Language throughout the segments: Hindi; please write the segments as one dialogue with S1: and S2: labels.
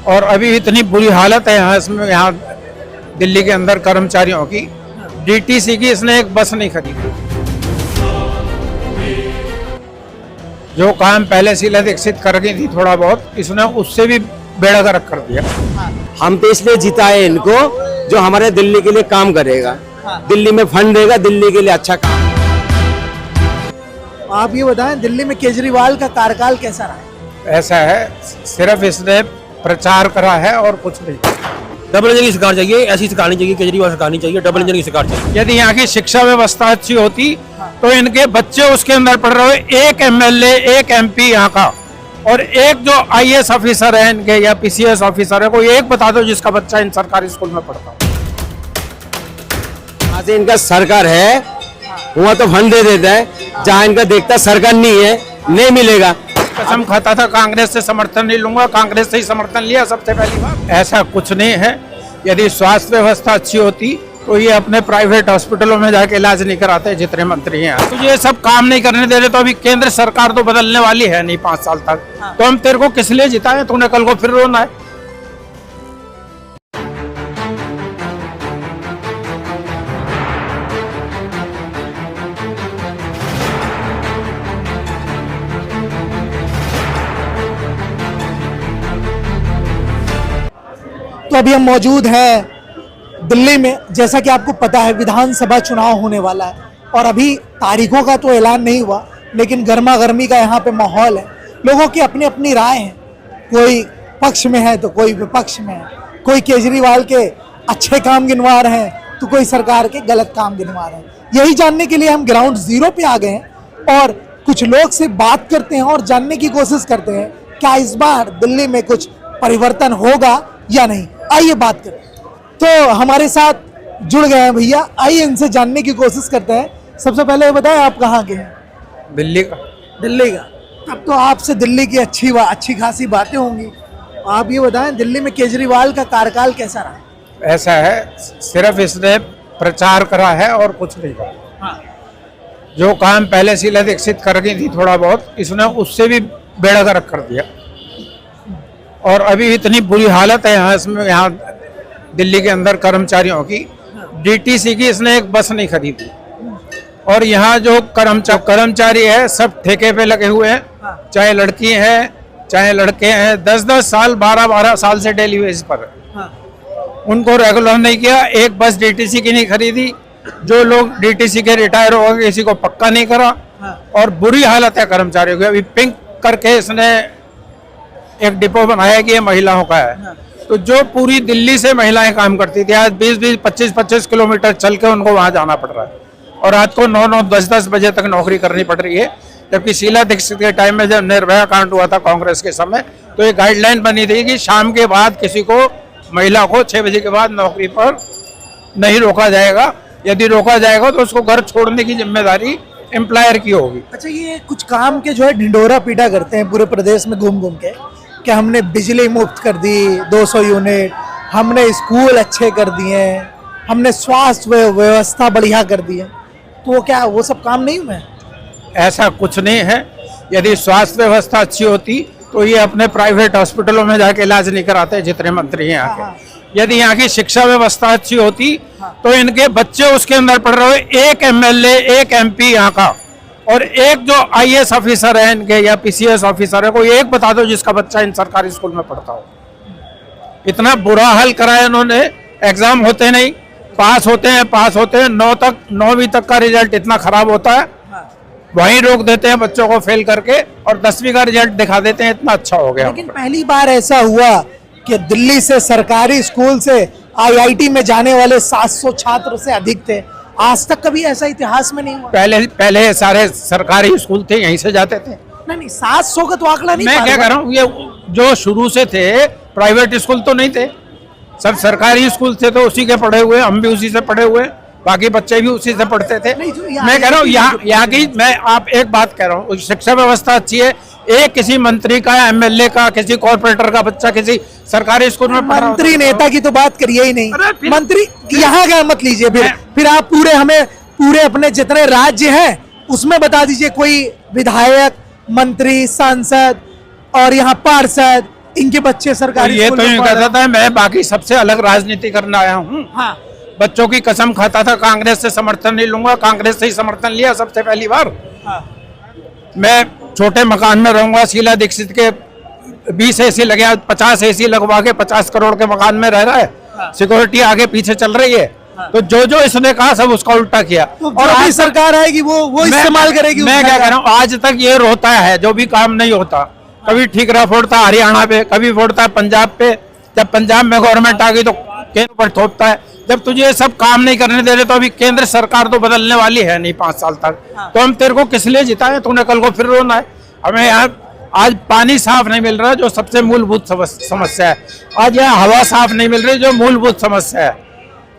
S1: और अभी इतनी बुरी हालत है यहाँ दिल्ली के अंदर कर्मचारियों की, डीटीसी की इसने एक बस नहीं खरीदी। जो काम पहले शीला दीक्षित कर गई थी थोड़ा बहुत, इसने उससे भी बेड़ा गर्क कर दिया।
S2: हम तो इसलिए जिताए इनको जो हमारे दिल्ली के लिए काम करेगा, दिल्ली में फंड देगा, दिल्ली के लिए अच्छा काम।
S3: आप ये बताएं दिल्ली में केजरीवाल का कार्यकाल कैसा रहा?
S1: ऐसा है, सिर्फ इसने प्रचार करा है और कुछ नहीं।
S4: डबल इंजन की सरकार चाहिए, ऐसी सरकार नहीं चाहिए, केजरीवाल सरकार नहीं चाहिए, डबल इंजन की सरकार चाहिए।
S1: यदि यहाँ की शिक्षा व्यवस्था अच्छी होती तो इनके बच्चे उसके अंदर पढ़ रहे हो, एक एमएलए एक एमपी यहाँ का और एक जो आईएएस ऑफिसर है इनके या पीसीएस ऑफिसर है, कोई एक बता दो जिसका बच्चा इन सरकारी स्कूल में पढ़ता हो।
S2: जहाँ से इनका सरकार है वहाँ तो फंड दे देता है, जहाँ इनका देखता सरकार नहीं है, नहीं मिलेगा।
S1: कसम खाता था कांग्रेस से समर्थन नहीं लूंगा, कांग्रेस से ही समर्थन लिया सबसे पहली बार। ऐसा कुछ नहीं है। यदि स्वास्थ्य व्यवस्था अच्छी होती तो ये अपने प्राइवेट हॉस्पिटलों में जाके इलाज नहीं कराते जितने मंत्री हैं। तो ये सब काम नहीं करने दे रहे, तो अभी केंद्र सरकार तो बदलने वाली है नहीं 5 साल तक। तो हम तेरे को किस लिए जिताए? तूने कल को फिर रोना है।
S3: तो अभी हम मौजूद हैं दिल्ली में। जैसा कि आपको पता है विधानसभा चुनाव होने वाला है और अभी तारीखों का तो ऐलान नहीं हुआ, लेकिन गर्मा गर्मी का यहाँ पे माहौल है। लोगों की अपनी अपनी राय है, कोई पक्ष में है तो कोई विपक्ष में है, कोई केजरीवाल के अच्छे काम गिनवा रहे हैं तो कोई सरकार के गलत काम गिनवा रहे हैं। यही जानने के लिए हम ग्राउंड जीरो पे आ गए हैं और कुछ लोग से बात करते हैं और जानने की कोशिश करते हैं क्या इस बार दिल्ली में कुछ परिवर्तन होगा या नहीं। आइए बात करें। तो हमारे साथ जुड़ गए हैं भैया, आइए इनसे जानने की कोशिश करते हैं। सबसे पहले ये बताएं आप कहाँ के हैं?
S1: दिल्ली का।
S3: दिल्ली का। तब तो आपसे दिल्ली की अच्छी खासी बातें होंगी। आप ये बताएं दिल्ली में केजरीवाल का कार्यकाल कैसा रहा?
S1: ऐसा है, सिर्फ इसने प्रचार करा है और कुछ नहीं करा। जो काम पहले शीला दीक्षित कर गई थी थोड़ा बहुत, इसने उससे भी बेड़ा गर्क कर दिया। और अभी इतनी बुरी हालत है यहाँ दिल्ली के अंदर कर्मचारियों की, डीटीसी की इसने एक बस नहीं खरीदी। और यहाँ जो कर्मचारी है सब ठेके पे लगे हुए हैं, चाहे लड़की हैं चाहे लड़के हैं, 10-10 साल 12-12 साल से डेली बेसिस पर उनको रेगुलर नहीं किया। एक बस डीटीसी की नहीं खरीदी। जो लोग डीटीसी के रिटायर हो गए किसी को पक्का नहीं करा। और बुरी हालत है कर्मचारियों की। अभी पिंक करके इसने एक डिपो बनाया कि ये महिलाओं का है। तो जो पूरी दिल्ली से महिलाएं काम करती थी, आज 20-20, 25-25 किलोमीटर चल के उनको वहां जाना पड़ रहा है। और रात को 9-9, 10-10 बजे तक नौकरी करनी पड़ रही है। जबकि शीला दीक्षित के टाइम में जब निर्भया कांड हुआ था कांग्रेस के समय, तो ये गाइडलाइन बनी थी कि शाम के बाद किसी को, महिला को 6 बजे के बाद नौकरी पर नहीं रोका जाएगा। यदि रोका जाएगा तो उसको घर छोड़ने की जिम्मेदारी एम्प्लॉयर की होगी।
S3: अच्छा, ये कुछ काम के जो है ढिंडोरा पीटा करते हैं पूरे प्रदेश में घूम घूम के कि हमने बिजली मुफ्त कर दी 200 यूनिट, हमने स्कूल अच्छे कर दिए, हमने स्वास्थ्य व्यवस्था बढ़िया कर दी है। तो क्या वो सब काम नहीं हुए?
S1: ऐसा कुछ नहीं है। यदि स्वास्थ्य व्यवस्था अच्छी होती तो ये अपने प्राइवेट हॉस्पिटलों में जाके इलाज नहीं कराते जितने मंत्री हैं यहाँ के। यदि यहाँ की शिक्षा व्यवस्था अच्छी होती तो इनके बच्चे उसके अंदर पढ़ रहे हो, एक एमएलए एक एमपी यहाँ का और एक जो आईएएस ऑफिसर है इनके या पीसीएस ऑफिसर है, कोई एक बता दो जिसका बच्चा इन सरकारी स्कूल में पढ़ता हो। इतना बुरा हाल कराया इन्होंने। एग्जाम होते नहीं, पास होते हैं 9वीं तक का रिजल्ट इतना खराब होता है, वहीं रोक देते हैं बच्चों को फेल करके और 10वीं का रिजल्ट दिखा देते हैं इतना अच्छा हो गया।
S3: लेकिन पहली बार ऐसा हुआ कि दिल्ली से सरकारी स्कूल से आईआईटी में जाने वाले 700 छात्र से अधिक थे। आज तक कभी ऐसा इतिहास में नहीं हुआ।
S1: पहले सारे सरकारी स्कूल थे, यहीं से जाते थे।
S3: नहीं 700 का तो आंकड़ा नहीं।
S1: मैं क्या कर रहा हूँ, ये जो शुरू से थे प्राइवेट स्कूल तो नहीं थे, सब सरकारी स्कूल थे, तो उसी के पढ़े हुए, हम भी उसी से पढ़े हुए, बाकी बच्चे भी उसी से पढ़ते थे। मैं कह रहा हूँ यहाँ की, मैं आप एक बात कह रहा हूँ, शिक्षा व्यवस्था अच्छी है। एक किसी मंत्री का, एमएलए का, किसी कॉर्पोरेटर का बच्चा किसी सरकारी स्कूल में पढ़ रहा,
S3: मंत्री नेता की तो बात करिए ही नहीं। मंत्री यहाँ का मत लीजिए। फिर आप पूरे अपने जितने राज्य हैं उसमें बता दीजिए कोई विधायक, मंत्री, सांसद और यहाँ पार्षद इनके बच्चे सरकारी
S1: ये
S3: स्कूल
S1: तो
S3: में
S1: नहीं
S3: पढ़ रहे
S1: कहता था, मैं बाकी सबसे अलग राजनीति करने आया हूँ।
S3: हैं। हाँ
S1: बच्चों की कसम खाता था कांग्रेस से समर्थन नहीं लूंगा, कांग्रेस से ही समर्थन लिया सबसे पहली बार।
S3: हाँ
S1: मैं छोटे मकान में रहूंगा, शीला दीक्षित के 20 एसी लगे, 50 एसी लगवा के 50 करोड़ के मकान में रह रहा है, सिक्योरिटी आगे पीछे चल रही है। तो जो जो इसने कहा सब उसका उल्टा किया।
S3: तो और अभी सरकार आएगी वो इस्तेमाल करेगी।
S1: मैं क्या कह रहा हूँ, आज तक ये रोता है जो भी काम नहीं होता। कभी ठीकरा फोड़ता हरियाणा पे, कभी फोड़ता है पंजाब पे। जब पंजाब में गवर्नमेंट आ गई तो केंद्र पर थोपता है। जब तुझे ये सब काम नहीं करने दे रहे तो अभी केंद्र सरकार तो बदलने वाली है नहीं 5 साल तक। तो हम तेरे को किस लिए जिताए? तूने कल को फिर रोना है। हमें यहाँ आज पानी साफ नहीं मिल रहा जो सबसे मूलभूत समस्या है। आज यहाँ हवा साफ नहीं मिल रही जो मूलभूत समस्या है,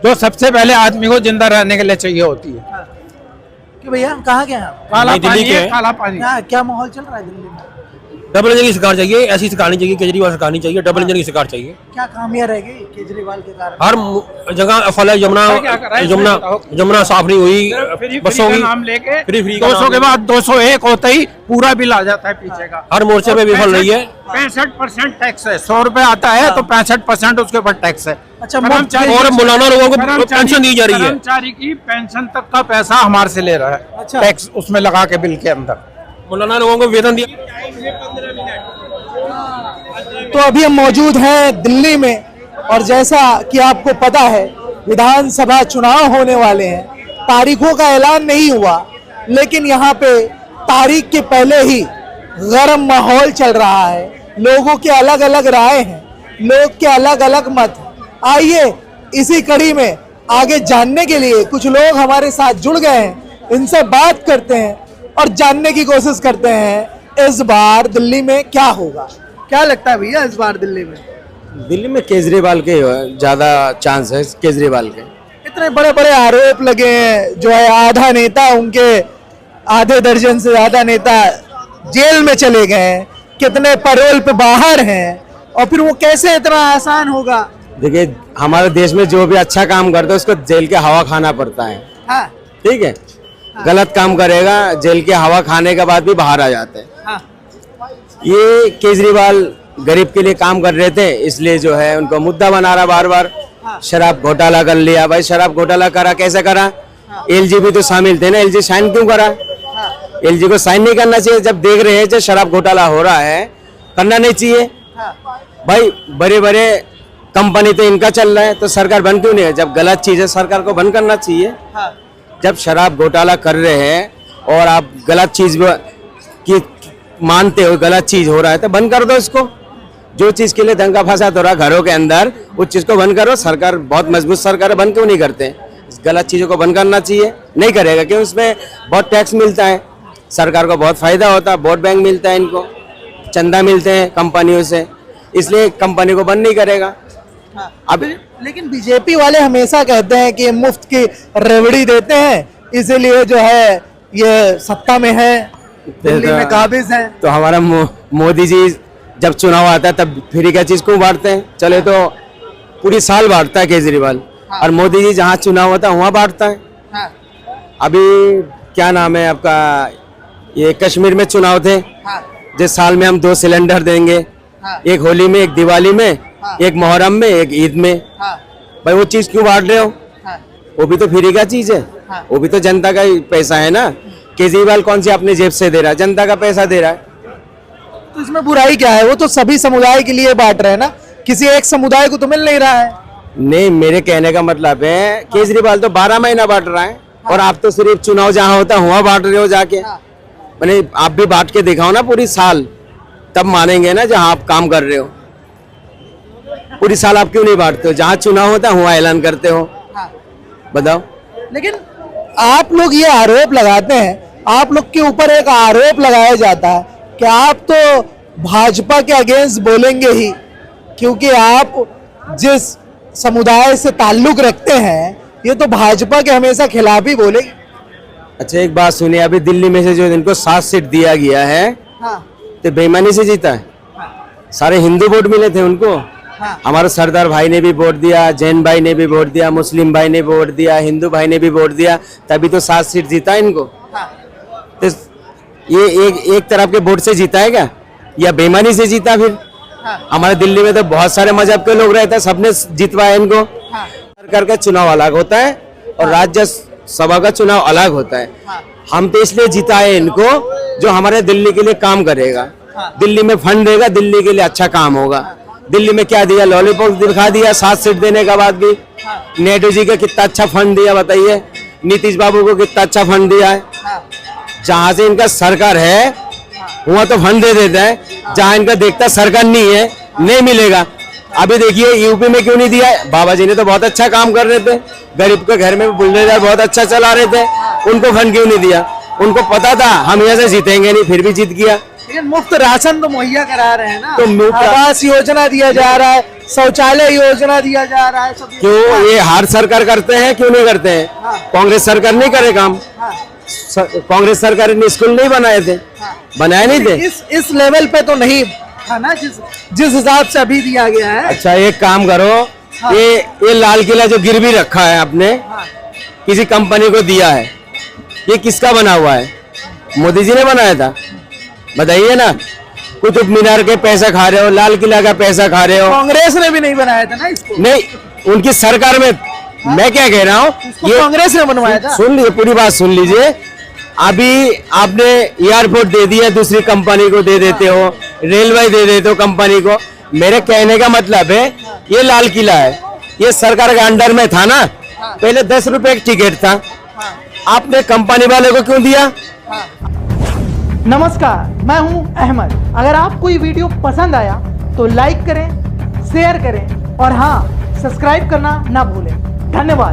S1: जो सबसे पहले आदमी को जिंदा रहने के लिए चाहिए होती है।
S3: कि भैया कहाँ के हैं आप?
S1: काला
S4: नहीं, दिल्ली
S1: पानी
S4: के
S1: है,
S4: हैं।
S1: काला पानी।
S3: क्या माहौल चल रहा है दिल्ली में?
S4: डबल इंजन की सरकार चाहिए, ऐसी सरकार नहीं चाहिए, केजरीवाल सरकार नहीं चाहिए, डबल इंजन की सरकार चाहिए।
S3: क्या खामियां रह गई केजरीवाल के कारण?
S4: हर जगह फल है,
S1: क्या कर रहा है?
S4: यमुना यमुना साफ नहीं हुई,
S1: फ्री
S4: बसों
S1: का
S4: की
S1: नाम लेके
S4: फ्री का
S1: 200
S4: नाम
S1: के बाद 201 होते ही पूरा बिल आ जाता है पीछे का।
S4: हर मोर्चे पे विफल रही है।
S1: 65% टैक्स है। 100 रुपए आता है तो 65% उसके ऊपर टैक्स है।
S3: अच्छा,
S1: कर्मचारी
S4: और मौलाना लोगों को
S1: कर्मचारी-
S4: पेंशन दी जा रही है।
S1: कर्मचारी की पेंशन तक का पैसा हमारे से ले रहा है।
S3: अच्छा।
S1: टैक्स उसमें लगा के बिल के अंदर।
S4: मौलाना लोगों को वेतन दिया।
S3: तो अभी हम मौजूद हैं दिल्ली में और जैसा कि आपको पता है विधानसभा चुनाव होने वाले हैं। तारीखों का ऐलान नहीं हुआ लेकिन यहाँ पे तारीख के पहले ही गर्म माहौल चल रहा है। लोगों के अलग अलग राय हैं, लोग के अलग अलग मत हैं। आइए इसी कड़ी में आगे जानने के लिए कुछ लोग हमारे साथ जुड़ गए हैं, इनसे बात करते हैं और जानने की कोशिश करते हैं इस बार दिल्ली में क्या होगा। क्या लगता है भैया इस बार दिल्ली में?
S2: दिल्ली में केजरीवाल के ज्यादा चांस है, केजरीवाल के।
S3: इतने बड़े बड़े आरोप लगे हैं, जो है आधा नेता, उनके आधे दर्जन से ज्यादा नेता जेल में चले गए हैं, कितने पैरोल पे बाहर हैं, और फिर वो कैसे इतना आसान होगा?
S2: देखिए हमारे देश में जो भी अच्छा काम करता है उसको जेल के हवा खाना पड़ता है।
S3: हाँ
S2: ठीक है, गलत काम करेगा जेल के हवा खाने के बाद भी बाहर आ जाते हैं।
S3: हाँ
S2: ये केजरीवाल गरीब के लिए काम कर रहे थे, इसलिए जो है उनको मुद्दा बना रहा बार बार। शराब घोटाला कर लिया। भाई शराब घोटाला करा, कैसे करा? एलजी भी तो शामिल थे ना, एलजी साइन क्यों करा? एलजी को साइन नहीं करना चाहिए। जब देख रहे हैं जो शराब घोटाला हो रहा है, करना नहीं चाहिए। भाई बड़े बड़े कंपनी तो इनका चल रहा है, तो सरकार बंद क्यों नहीं है? जब गलत चीज है सरकार को बंद करना चाहिए। जब शराब घोटाला कर रहे हैं और आप गलत चीज की मानते हो, गलत चीज हो रहा है तो बंद कर दो इसको। जो चीज के लिए दंगा फसाद हो रहा है घरों के अंदर, उस चीज को बंद करो। सरकार बहुत मजबूत सरकार है, बंद क्यों नहीं करते? गलत चीजों को बंद करना चाहिए। नहीं करेगा क्यों? उसमें बहुत टैक्स मिलता है, सरकार को बहुत फायदा होता है, वोट बैंक मिलता है, इनको चंदा मिलते हैं कंपनियों से, इसलिए कंपनी को बंद नहीं करेगा। अब
S3: लेकिन बीजेपी वाले हमेशा कहते हैं कि ये मुफ्त की रेवड़ी देते हैं, इसीलिए जो है ये सत्ता में है, दिल्ली में काबिज है।
S2: तो हमारा मोदी जी जब चुनाव आता है तब फ्री का चीज क्यों बांटते हैं? चले तो पूरी साल बांटता है केजरीवाल, और मोदी जी जहाँ चुनाव होता है वहाँ बांटता है। अभी क्या नाम है आपका, ये कश्मीर में चुनाव थे, जिस साल में हम 2 सिलेंडर देंगे, एक होली में, एक दिवाली में, एक मुहर्रम में, एक ईद में। भाई वो चीज क्यों बांट रहे हो? वो भी तो फ्री का चीज है, वो भी तो जनता का ही पैसा है ना। केजरीवाल कौन सी अपने जेब से दे रहा है? जनता का पैसा दे रहा है।
S3: तो इसमें बुराई क्या है? वो तो सभी समुदाय के लिए बांट रहे हैं ना, किसी एक समुदाय को तो मिल नहीं रहा है।
S2: नहीं, मेरे कहने का मतलब है केजरीवाल तो 12 महीना बांट रहा है, और आप तो सिर्फ चुनाव जहाँ होता है वहाँ बांट रहे हो जाके। मैंने आप भी बांट के दिखाओ ना पूरी साल, तब मानेंगे ना जहाँ आप काम कर रहे हो। पूरी साल आप क्यों नहीं बांटते हो? जहाँ चुनाव होता है वहाँ ऐलान करते हो। बताओ।
S3: लेकिन आप लोग ये आरोप लगाते हैं, आप लोग के ऊपर एक आरोप लगाया जाता है कि आप तो भाजपा के अगेंस्ट बोलेंगे ही, क्योंकि आप जिस समुदाय से ताल्लुक रखते हैं ये तो भाजपा के हमेशा खिलाफ ही बोले।
S2: अच्छा एक बात सुनिए, अभी दिल्ली में से जो इनको 7 सीट दिया गया है, तो बेईमानी से जीता है। सारे हिंदू वोट मिले थे उनको। हमारे सरदार भाई ने भी वोट दिया, जैन भाई ने भी वोट दिया, मुस्लिम भाई ने वोट दिया, हिंदू भाई ने भी वोट दिया, तभी तो 7 सीट जीता इनको। तो ये एक तरफ के वोट से जीता है क्या, या बेईमानी से जीता? फिर हमारे दिल्ली में तो बहुत सारे मजहब के लोग रहते हैं, सबने जितवाया इनको। सरकार का चुनाव अलग होता है और राज्य सभा का चुनाव अलग होता है। हम तो इसलिए जिताए इनको जो हमारे दिल्ली के लिए काम करेगा, दिल्ली में फंड देगा, दिल्ली के लिए अच्छा काम होगा। दिल्ली में क्या दिया, लॉलीपॉप दिखा दिया 7 सीट देने के बाद भी। नेहरू जी का कितना अच्छा फंड दिया बताइए, नीतीश बाबू को कितना अच्छा फंड दिया है। जहाँ से इनका सरकार है वहाँ तो फंड दे देता है, जहाँ इनका देखता सरकार नहीं है नहीं मिलेगा। अभी देखिए यूपी में क्यों नहीं दिया है, बाबा जी ने तो बहुत अच्छा काम कर रहे थे, गरीब के घर में बुलडोजर बहुत अच्छा चला रहे थे, उनको फंड क्यों नहीं दिया? उनको पता था हम यहाँ से जीतेंगे नहीं, फिर भी जीत गया।
S3: लेकिन मुफ्त राशन तो मुहैया करा रहे हैं ना,
S2: तो मुफ्त
S3: आवास योजना दिया जा रहा है, शौचालय योजना दिया जा रहा है, सब
S2: क्यों ये हर सरकार करते हैं, क्यों नहीं करते हैं? कांग्रेस सरकार नहीं करे काम। कांग्रेस सरकार ने स्कूल नहीं बनाए थे, बनाए नहीं थे।
S3: इस लेवल पे तो नहीं था ना, जिस हिसाब से अभी दिया गया है।
S2: अच्छा एक काम करो, ये लाल किला जो गिरवी रखा है आपने, किसी कंपनी को दिया है, ये किसका बना हुआ है? मोदी जी ने बनाया था, बताइए ना। कुतुब मीनार के पैसा खा रहे हो, लाल किला का पैसा खा रहे हो।
S3: कांग्रेस ने भी नहीं बनाया था ना इसको।
S2: नहीं, उनकी सरकार में मैं क्या कह रहा हूँ,
S3: ये कांग्रेस ने बनवाया था।
S2: सुन लीजिए, पूरी बात सुन लीजिए। अभी आपने एयरपोर्ट दे दिया, दूसरी कंपनी को दे देते हो, रेलवे दे देते हो कंपनी को। मेरे कहने का मतलब है ये लाल किला है, ये सरकार के अंडर में था ना, पहले 10 रुपए का टिकट था, आपने कंपनी वाले को क्यों दिया?
S3: नमस्कार, मैं हूं अहमद। अगर आपको ये वीडियो पसंद आया तो लाइक करें, शेयर करें और हाँ, सब्सक्राइब करना ना भूलें। धन्यवाद।